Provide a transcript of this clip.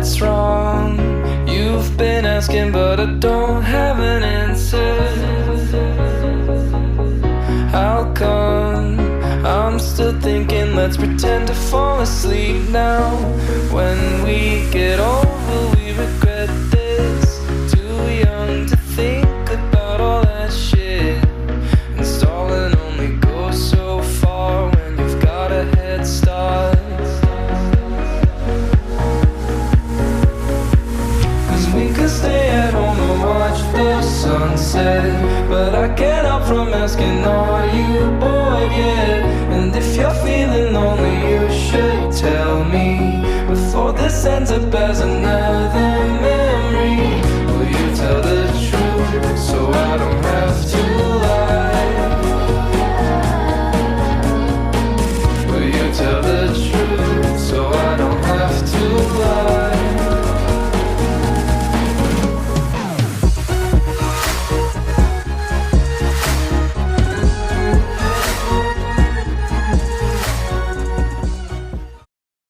that's wrong. You've been asking but I don't have an answer. How come I'm still thinking let's pretend to fall asleep now? When we get old will we regret this? Too young to think about all that shit. And stalling only goes so far when you've got a head start. Cause we could stay at home and watch the sunset, but I can't help from asking, are you bored yet? And if you're feeling lonely, you should tell me before this ends up as another